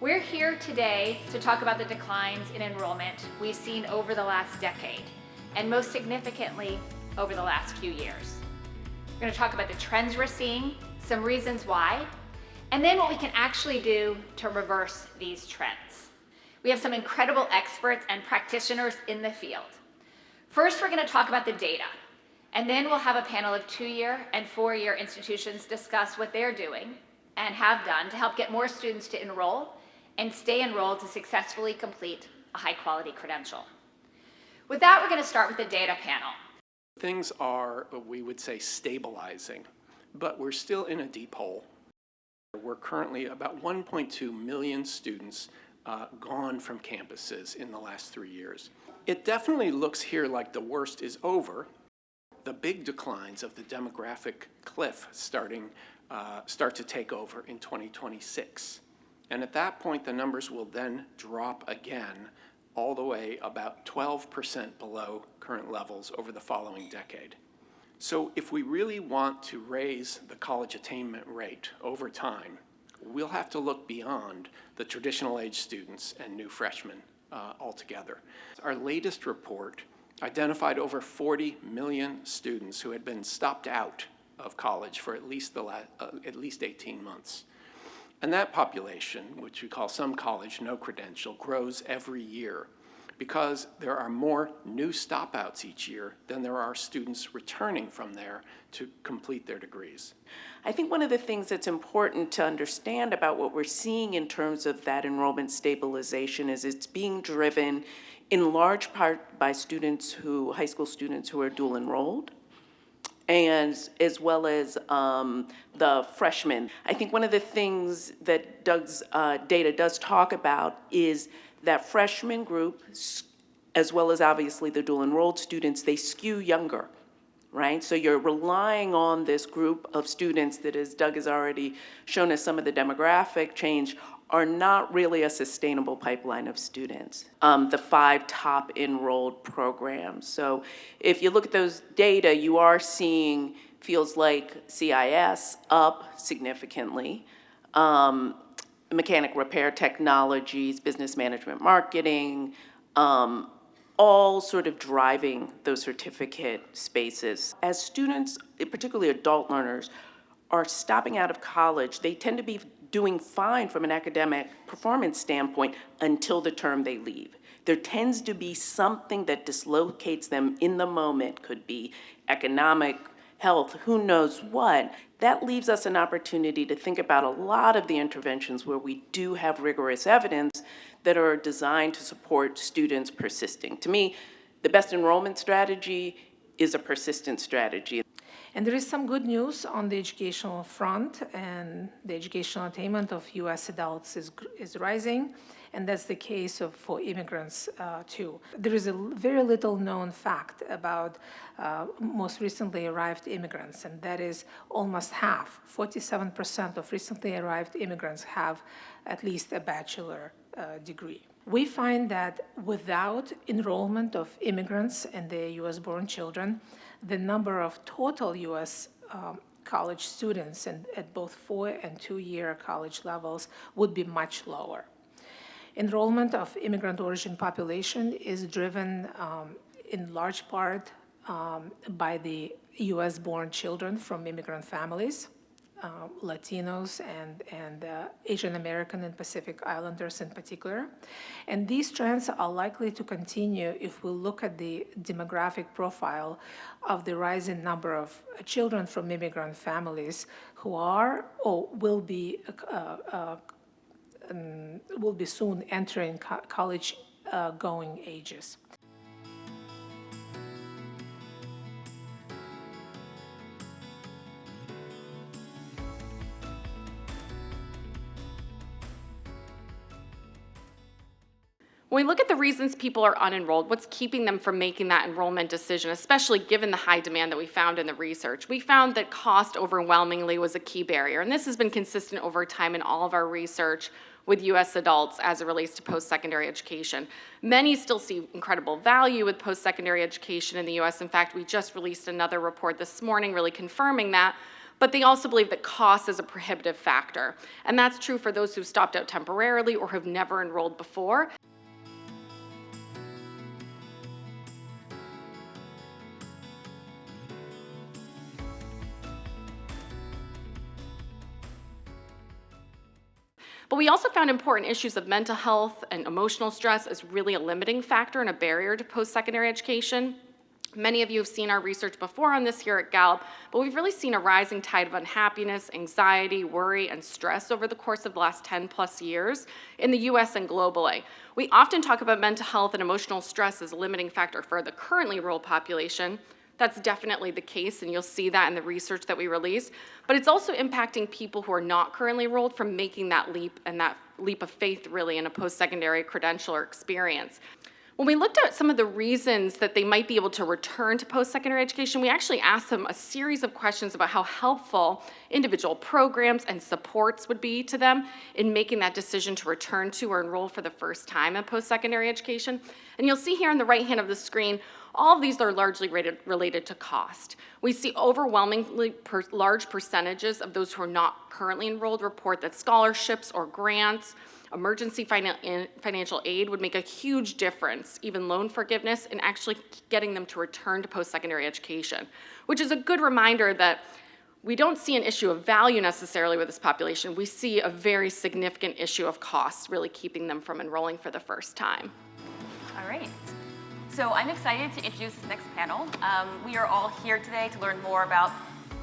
We're here today to talk about the declines in enrollment we've seen over the last decade, and most significantly, over the last few years. We're going to talk about the trends we're seeing, some reasons why, and then what we can actually do to reverse these trends. We have some incredible experts and practitioners in the field. First, we're going to talk about the data, and then we'll have a panel of 2-year and 4-year institutions discuss what they're doing and have done to help get more students to enroll and stay enrolled to successfully complete a high-quality credential. With that, we're going to start with the data panel. Things are, we would say, stabilizing, but we're still in a deep hole. We're currently about 1.2 million students gone from campuses in the last 3 years. It definitely looks here like the worst is over. The big declines of the demographic cliff start to take over in 2026. And at that point, the numbers will then drop again, all the way about 12% below current levels over the following decade. So if we really want to raise the college attainment rate over time, we'll have to look beyond the traditional age students and new freshmen altogether. Our latest report identified over 40 million students who had been stopped out of college for at least 18 months. And that population, which we call some college, no credential, grows every year because there are more new stopouts each year than there are students returning from there to complete their degrees. I think one of the things that's important to understand about what we're seeing in terms of that enrollment stabilization is it's being driven in large part by high school students who are dual enrolled, and as well as the freshmen. I think one of the things that Doug's data does talk about is that freshman group, as well as obviously the dual enrolled students, they skew younger, right? So you're relying on this group of students that, as Doug has already shown us some of the demographic change, are not really a sustainable pipeline of students. The 5 top enrolled programs. So if you look at those data, you are seeing fields like CIS up significantly, mechanic repair technologies, business management marketing, all sort of driving those certificate spaces. As students, particularly adult learners, are stopping out of college, they tend to be doing fine from an academic performance standpoint until the term they leave. There tends to be something that dislocates them in the moment, could be economic, health, who knows what. That leaves us an opportunity to think about a lot of the interventions where we do have rigorous evidence that are designed to support students persisting. To me, the best enrollment strategy is a persistent strategy. And there is some good news on the educational front, and the educational attainment of U.S. adults is rising, and that's the case for immigrants too. There is a very little known fact about most recently arrived immigrants, and that is almost half, 47% of recently arrived immigrants have at least a bachelor degree. We find that without enrollment of immigrants and their U.S.-born children, the number of total U.S. college students at both 4- and 2-year college levels would be much lower. Enrollment of immigrant origin population is driven in large part by the U.S.-born children from immigrant families, Latinos and Asian American and Pacific Islanders in particular. And these trends are likely to continue if we look at the demographic profile of the rising number of children from immigrant families who are or will be soon entering college going ages. When we look at the reasons people are unenrolled, what's keeping them from making that enrollment decision, especially given the high demand that we found in the research, we found that cost overwhelmingly was a key barrier. And this has been consistent over time in all of our research with U.S. adults as it relates to post-secondary education. Many still see incredible value with post-secondary education in the U.S. In fact, we just released another report this morning really confirming that. But they also believe that cost is a prohibitive factor. And that's true for those who've stopped out temporarily or have never enrolled before. But we also found important issues of mental health and emotional stress as really a limiting factor and a barrier to post-secondary education. Many of you have seen our research before on this here at Gallup, but we've really seen a rising tide of unhappiness, anxiety, worry, and stress over the course of the last 10 plus years in the US and globally. We often talk about mental health and emotional stress as a limiting factor for the currently enrolled population. That's definitely the case, and you'll see that in the research that we release. But it's also impacting people who are not currently enrolled from making that leap and that leap of faith really in a post-secondary credential or experience. When we looked at some of the reasons that they might be able to return to post-secondary education, we actually asked them a series of questions about how helpful individual programs and supports would be to them in making that decision to return to or enroll for the first time in post-secondary education. And you'll see here on the right hand of the screen, all of these are largely related to cost. We see overwhelmingly large percentages of those who are not currently enrolled report that scholarships or grants, emergency financial aid would make a huge difference, even loan forgiveness, in actually getting them to return to post-secondary education, which is a good reminder that we don't see an issue of value necessarily with this population. We see a very significant issue of cost, really keeping them from enrolling for the first time. All right. So I'm excited to introduce this next panel. We are all here today to learn more about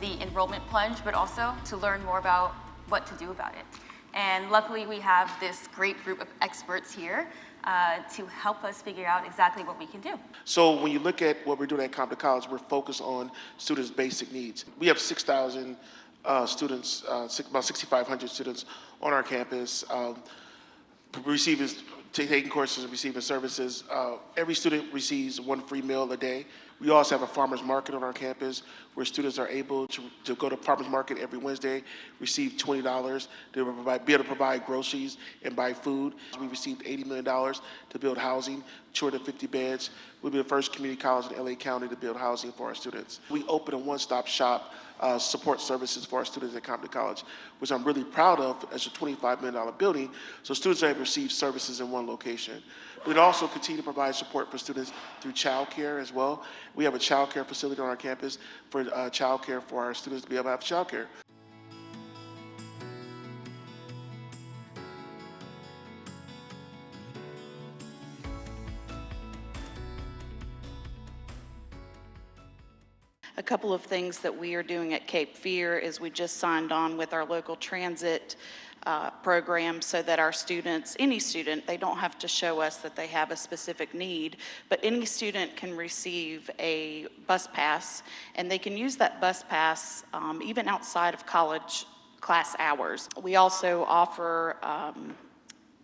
the enrollment plunge, but also to learn more about what to do about it. And luckily, we have this great group of experts here to help us figure out exactly what we can do. So when you look at what we're doing at Compton College, we're focused on students' basic needs. We have 6,000 students, about 6,500 students on our campus, taking courses and receiving services. Every student receives one free meal a day. We also have a farmer's market on our campus where students are able to go to farmer's market every Wednesday, receive $20 to be able to provide groceries and buy food. We received $80 million to build housing, 250 beds. We'll be the first community college in LA County to build housing for our students. We open a one-stop shop support services for our students at Compton College, which I'm really proud of as a $25 million building, so students are able to receive services in one location. We'd also continue to provide support for students through child care as well. We have a child care facility on our campus for child care for our students to be able to have child care. A couple of things that we are doing at Cape Fear is we just signed on with our local transit program so that our students, any student, they don't have to show us that they have a specific need, but any student can receive a bus pass, and they can use that bus pass even outside of college class hours. We also offer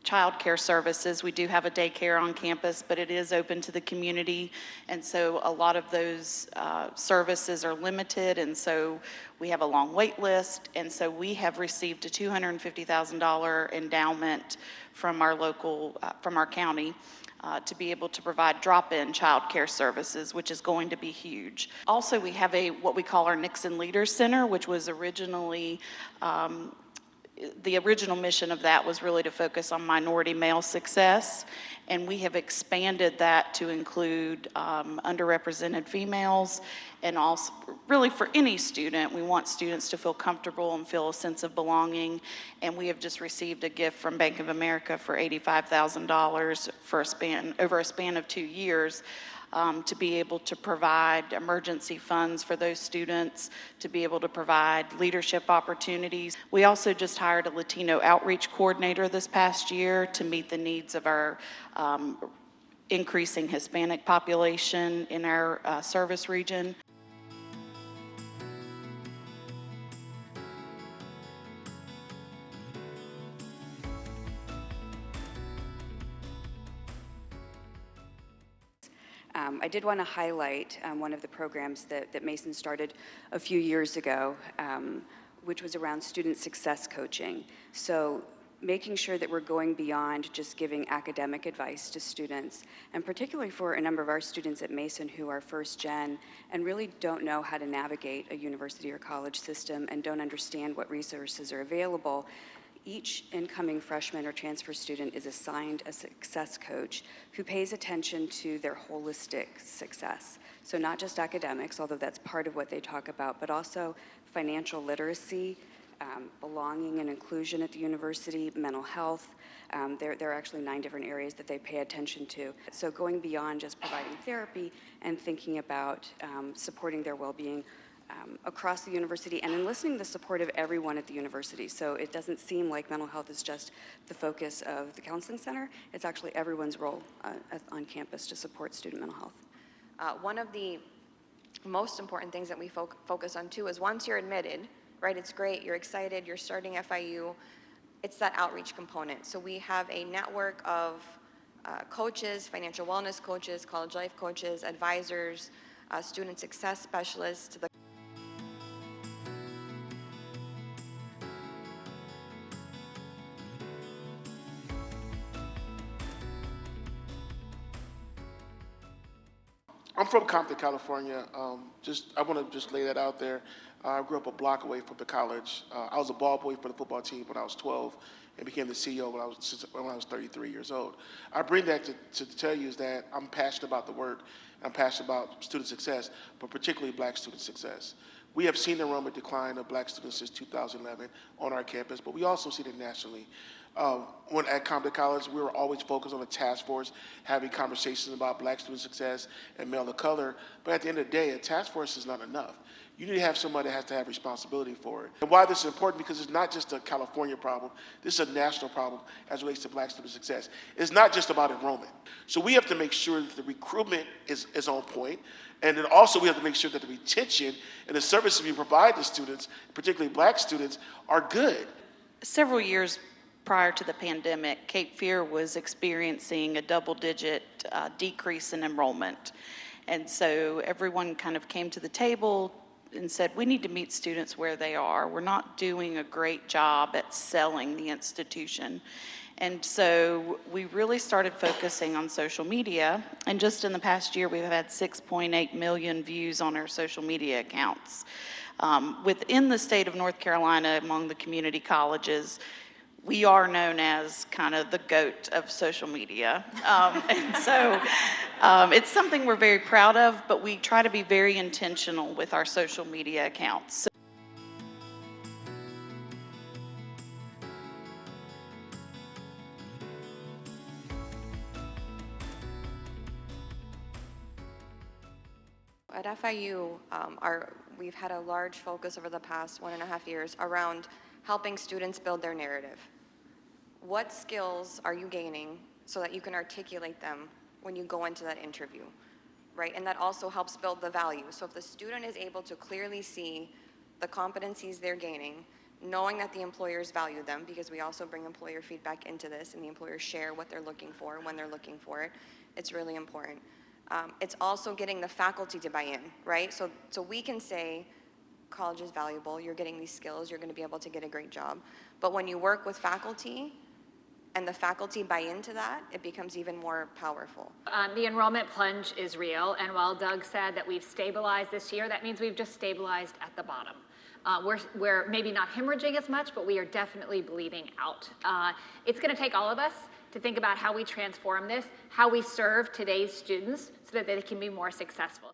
child care services. We do have a daycare on campus, but it is open to the community, and so a lot of those services are limited, and so we have a long wait list, and so we have received a $250,000 endowment from our local, from our county to be able to provide drop-in child care services, which is going to be huge. Also, we have what we call our Nixon Leaders Center, which was originally the original mission of that was really to focus on minority male success, and we have expanded that to include underrepresented females, and also really for any student. We want students to feel comfortable and feel a sense of belonging, and we have just received a gift from Bank of America for $85,000 for over a span of 2 years. To be able to provide emergency funds for those students, to be able to provide leadership opportunities. We also just hired a Latino outreach coordinator this past year to meet the needs of our increasing Hispanic population in our service region. I did want to highlight one of the programs that Mason started a few years ago, which was around student success coaching. So making sure that we're going beyond just giving academic advice to students, and particularly for a number of our students at Mason who are first gen and really don't know how to navigate a university or college system and don't understand what resources are available. Each incoming freshman or transfer student is assigned a success coach who pays attention to their holistic success. So not just academics, although that's part of what they talk about, but also financial literacy, belonging and inclusion at the university, mental health. There are actually 9 different areas that they pay attention to. So going beyond just providing therapy and thinking about supporting their well-being across the university and enlisting the support of everyone at the university. So it doesn't seem like mental health is just the focus of the counseling center. It's actually everyone's role on campus to support student mental health. One of the most important things that we focus on too is once you're admitted, right, it's great, you're excited, you're starting FIU, it's that outreach component. So we have a network of coaches, financial wellness coaches, college life coaches, advisors, student success specialists. I'm from Compton, California. I want to just lay that out there. I grew up a block away from the college. I was a ball boy for the football team when I was 12 and became the CEO when I was 33 years old. I bring that to tell you is that I'm passionate about the work. I'm passionate about student success, but particularly black student success. We have seen the enrollment decline of black students since 2011 on our campus, but we also see it nationally. When at Compton College, we were always focused on a task force, having conversations about black student success and male of color. But at the end of the day, a task force is not enough. You need to have somebody that has to have responsibility for it. And why this is important, because it's not just a California problem. This is a national problem as it relates to black student success. It's not just about enrollment. So we have to make sure that the recruitment is on point. And then also we have to make sure that the retention and the services we provide to students, particularly black students, are good. Several years prior to the pandemic, Cape Fear was experiencing a double-digit decrease in enrollment. And so everyone kind of came to the table and said, we need to meet students where they are. We're not doing a great job at selling the institution. And so we really started focusing on social media. And just in the past year, we've had 6.8 million views on our social media accounts. Within the state of North Carolina, among the community colleges, we are known as kind of the GOAT of social media. And so it's something we're very proud of, but we try to be very intentional with our social media accounts. At FIU, we've had a large focus over the past 1.5 years around helping students build their narrative. What skills are you gaining so that you can articulate them when you go into that interview, right? And that also helps build the value. So if the student is able to clearly see the competencies they're gaining, knowing that the employers value them, because we also bring employer feedback into this and the employers share what they're looking for when they're looking for it, it's really important. It's also getting the faculty to buy in, right? So we can say, college is valuable, you're getting these skills, you're gonna be able to get a great job. But when you work with faculty, and the faculty buy into that, it becomes even more powerful. The enrollment plunge is real, and while Doug said that we've stabilized this year, that means we've just stabilized at the bottom. We're maybe not hemorrhaging as much, but we are definitely bleeding out. It's gonna take all of us to think about how we transform this, how we serve today's students so that they can be more successful.